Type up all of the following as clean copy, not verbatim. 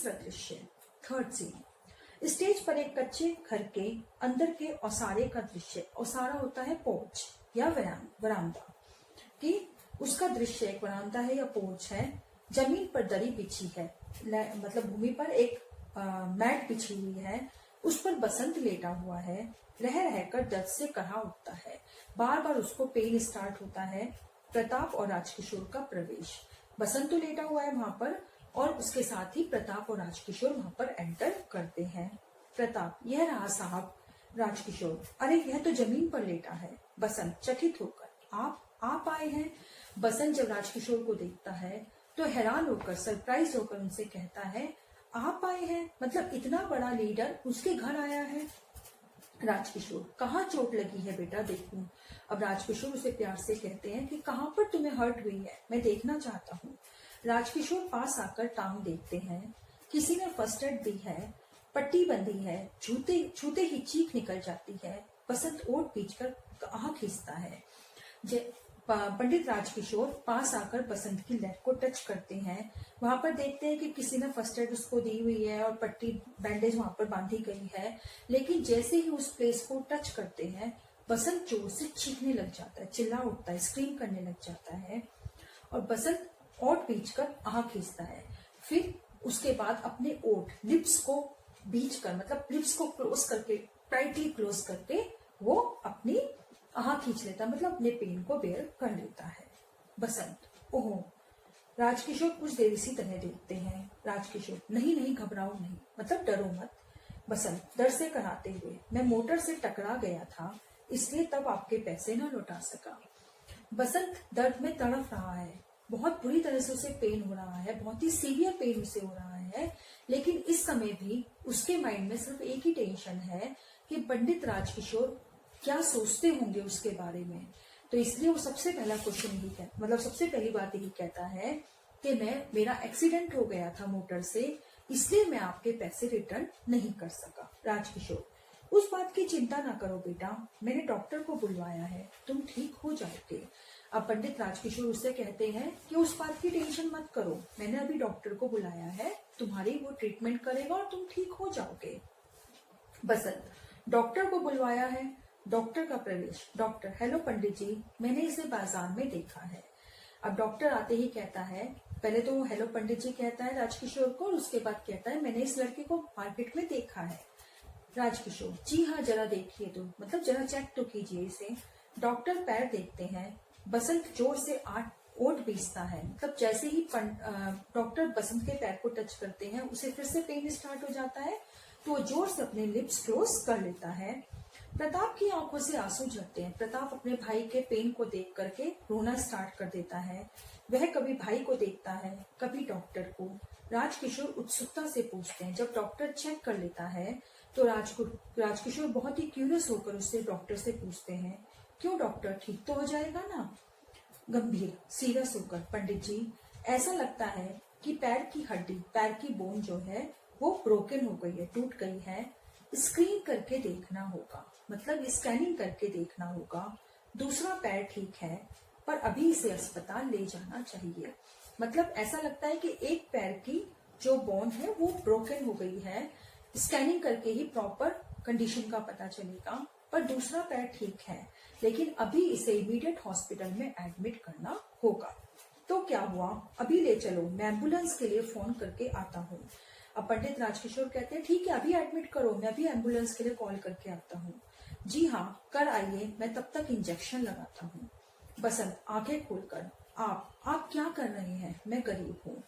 तीसरा दृश्य, third scene. Stage पर एक कच्चे घर के अंदर के ओसारे का दृश्य। ओसारा होता है पोर्च या वरांदा कि उसका दृश्य एक वरांदा है या पोर्च है। जमीन पर दरी बिछी है, मतलब भूमि पर एक मैट बिछी हुई है। उस पर बसंत लेटा हुआ है। रह रहकर दर्द से कहा उठता है। बार बार उसको पेन स्टार्ट होता है। प्रताप और राजकिशोर का प्रवेश। बसंत तो लेटा हुआ है वहां पर और उसके साथ ही प्रताप और राजकिशोर वहां पर एंटर करते हैं। प्रताप, यह रहा साहब। राजकिशोर, अरे यह तो जमीन पर लेटा है। बसंत चकित होकर, आप आए हैं। बसंत जब राजकिशोर को देखता है तो हैरान होकर, सरप्राइज होकर उनसे कहता है, आप आए हैं, मतलब इतना बड़ा लीडर उसके घर आया है। राजकिशोर, कहाँ चोट लगी है बेटा, देखूं। अब राजकिशोर उसे प्यार से कहते हैं कि कहाँ पर तुम्हें हर्ट हुई है, मैं देखना चाहता हूँ। राजकिशोर पास आकर टांग देखते हैं। किसी ने फर्स्ट एड दी है, पट्टी बंधी है। छूते ही चीख निकल जाती है। बसंत ओट पीटकर आह खींचता है। पंडित राजकिशोर पास आकर बसंत की लेग को टच करते हैं। वहां पर देखते हैं कि किसी ने फर्स्ट एड उसको दी हुई है और पट्टी बैंडेज वहां पर बांधी गई है। लेकिन जैसे ही उस प्लेस को टच करते हैं, बसंत जोर से चीखने लग जाता है, चिल्ला उठता है, स्क्रीम करने लग जाता है और बसंत ओठ बींचकर आह खींचता है। फिर उसके बाद अपने ओठ लिप्स को बींचकर, मतलब लिप्स को क्लोज करके, टाइटली क्लोज करके वो अपनी आह खींच लेता, मतलब अपने पेन को बेयर कर लेता है। बसंत, ओहो। राजकिशोर कुछ देर इसी तरह देखते हैं। राजकिशोर, नहीं घबराओ नहीं, मतलब डरो मत। बसंत डर से कराते हुए, मैं मोटर से टकरा गया था, इसलिए तब आपके पैसे न लौटा सका। बसंत दर्द में तड़प रहा है, बहुत बुरी तरह से उसे पेन हो रहा है, बहुत ही सीवियर पेन उसे हो रहा है। लेकिन इस समय भी उसके माइंड में सिर्फ एक ही टेंशन है कि पंडित राजकिशोर क्या सोचते होंगे उसके बारे में। तो इसलिए वो सबसे पहला क्वेश्चन यही कहता, मतलब सबसे पहली बात यही कहता है कि मेरा एक्सीडेंट हो गया था मोटर से, इसलिए मैं आपके पैसे रिटर्न नहीं कर सका। राजकिशोर, उस बात की चिंता ना करो बेटा, मैंने डॉक्टर को बुलवाया है, तुम ठीक हो जाओगे। अब पंडित राजकिशोर उससे कहते हैं कि उस बात की टेंशन मत करो, मैंने अभी डॉक्टर को बुलाया है, तुम्हारी वो ट्रीटमेंट करेगा और तुम ठीक हो जाओगे। बसंत, डॉक्टर को बुलवाया है। डॉक्टर का प्रवेश। डॉक्टर, हेलो पंडित जी, मैंने इसे बाजार में देखा है। अब डॉक्टर आते ही कहता है, पहले तो हेलो पंडित जी कहता है राजकिशोर को और उसके बाद कहता है मैंने इस लड़के को मार्केट में देखा है। राजकिशोर, जी हाँ, जरा देखिए तो, मतलब जरा चेक तो कीजिए इसे। डॉक्टर पैर देखते हैं। बसंत जोर से ओठ बीसता है, मतलब जैसे ही डॉक्टर बसंत के पैर को टच करते हैं उसे फिर से पेन स्टार्ट हो जाता है, तो वो जोर से अपने लिप्स क्लोज कर लेता है। प्रताप की आंखों से आंसू झरते हैं। प्रताप अपने भाई के पेन को देख करके रोना स्टार्ट कर देता है। वह कभी भाई को देखता है, कभी डॉक्टर को। राजकिशोर उत्सुकता से पूछते हैं। जब डॉक्टर चेक कर लेता है तो राजकिशोर बहुत ही क्यूरियस होकर उससे डॉक्टर से पूछते हैं, क्यों डॉक्टर, ठीक तो हो जाएगा ना? गंभीर सीरियस होकर, पंडित जी, ऐसा लगता है कि पैर की हड्डी, पैर की बोन जो है वो ब्रोकन हो गई है, टूट गई है। स्क्रीन करके देखना होगा, मतलब स्कैनिंग करके देखना होगा। दूसरा पैर ठीक है पर अभी इसे अस्पताल ले जाना चाहिए। मतलब ऐसा लगता है कि एक पैर की जो बोन है वो ब्रोकन हो गई है, स्कैनिंग करके ही प्रॉपर कंडीशन का पता चलेगा। पर दूसरा पैर ठीक है, लेकिन अभी इसे इमीडिएट हॉस्पिटल में एडमिट करना होगा। तो क्या हुआ, अभी ले चलो, मैं एम्बुलेंस के लिए फोन करके आता हूँ। अब पंडित राजकिशोर कहते हैं, ठीक है अभी एडमिट करो, मैं भी एम्बुलेंस के लिए कॉल करके आता हूँ। जी हाँ, कर आइए, मैं तब तक इंजेक्शन लगाता हूँ। बसंत आंखें खोलकर, आप क्या कर रहे हैं, मैं गरीब हूँ।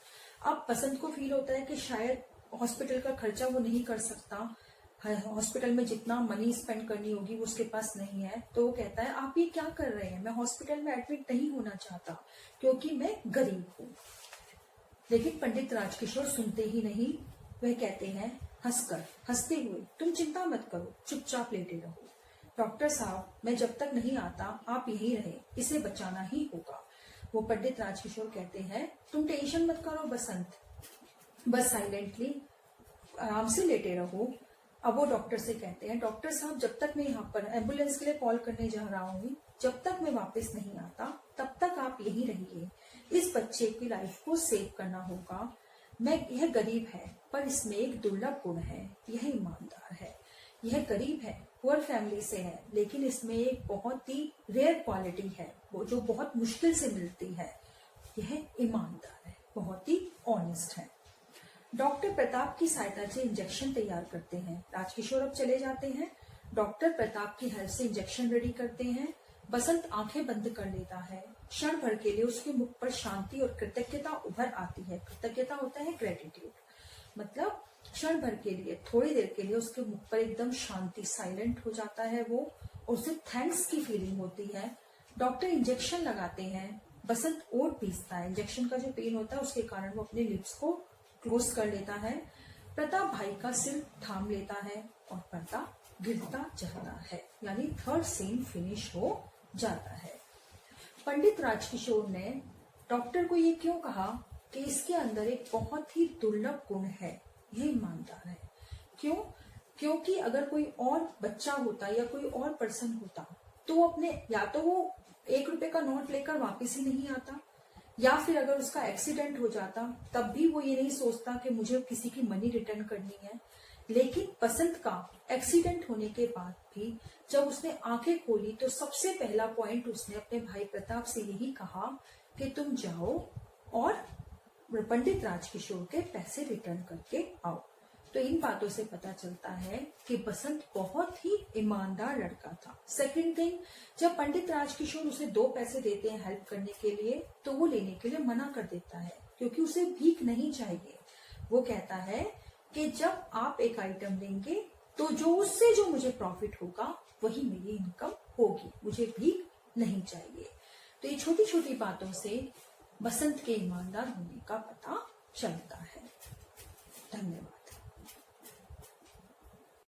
अब बसंत को फील होता है कि शायद हॉस्पिटल का खर्चा वो नहीं कर सकता, हॉस्पिटल में जितना मनी स्पेंड करनी होगी वो उसके पास नहीं है। तो वो कहता है, आप ये क्या कर रहे हैं, मैं हॉस्पिटल में एडमिट नहीं होना चाहता क्योंकि मैं गरीब हूँ। लेकिन पंडित राजकिशोर सुनते ही नहीं, वह कहते हैं हंसते हुए, तुम चिंता मत करो, चुपचाप लेटे रहो। डॉक्टर साहब, मैं जब तक नहीं आता आप यहीं रहे, इसे बचाना ही होगा। वो पंडित राजकिशोर कहते हैं, तुम टेंशन मत करो बसंत, बस साइलेंटली आराम से लेटे रहो। अब वो डॉक्टर से कहते हैं, डॉक्टर साहब जब तक मैं यहाँ पर एम्बुलेंस के लिए कॉल करने जा रहा हूँ, जब तक मैं वापस नहीं आता तब तक आप यहीं रहिए, इस बच्चे की लाइफ को सेव करना होगा। यह गरीब है पर इसमें एक दुर्लभ गुण है, यह ईमानदार है। यह गरीब है, पुअर फैमिली से है, लेकिन इसमें एक बहुत ही रेयर क्वालिटी है, वो जो बहुत मुश्किल से मिलती है, यह ईमानदार है, बहुत ही ऑनेस्ट है। डॉक्टर प्रताप की सहायता से इंजेक्शन तैयार करते हैं। राजकिशोर अब चले जाते हैं, डॉक्टर प्रताप की हेल्प से इंजेक्शन रेडी करते हैं। बसंत आंखें बंद कर लेता है। क्षण भर के लिए उसके मुख पर शांति और कृतज्ञता उभर आती है। कृतज्ञता होता है ग्रेटिट्यूड, मतलब क्षण भर के लिए, थोड़ी देर के लिए उसके मुख पर एकदम शांति, साइलेंट हो जाता है वो, और उसे थैंक्स की फीलिंग होती है। डॉक्टर इंजेक्शन लगाते हैं। बसंत ओट पीसता है। इंजेक्शन का जो पेन होता है उसके कारण वो अपने लिप्स को क्लोज कर लेता है। प्रताप भाई का सिर थाम लेता है और पर्दा गिरता जाता है, यानी थर्ड सीन फिनिश हो जाता है। पंडित राजकिशोर ने डॉक्टर को ये क्यों कहा कि इसके अंदर एक बहुत ही दुर्लभ गुण है, यह ईमानदार है। क्यों? क्योंकि अगर कोई और बच्चा होता या कोई और पर्सन होता तो अपने, या तो वो 1 रुपए का नोट लेकर वापस ही नहीं आता, या फिर अगर उसका एक्सीडेंट हो जाता तब भी वो ये नहीं सोचता कि मुझे किसी की मनी रिटर्न करनी है। लेकिन बसंत का एक्सीडेंट होने के बाद भी जब उसने आंखें खोली तो सबसे पहला पॉइंट उसने अपने भाई प्रताप से यही कहा कि तुम जाओ और पंडित राजकिशोर के पैसे रिटर्न करके आओ। तो इन बातों से पता चलता है कि बसंत बहुत ही ईमानदार लड़का था। सेकंड थिंग, जब पंडित राजकिशोर उसे 2 पैसे देते हैं हेल्प करने के लिए तो वो लेने के लिए मना कर देता है, क्योंकि उसे भीख नहीं चाहिए। वो कहता है कि जब आप एक आइटम लेंगे तो जो उससे जो मुझे प्रॉफिट होगा वही मेरी इनकम होगी, मुझे भीख नहीं चाहिए। तो ये छोटी छोटी बातों से बसंत के ईमानदार होने का पता चलता है।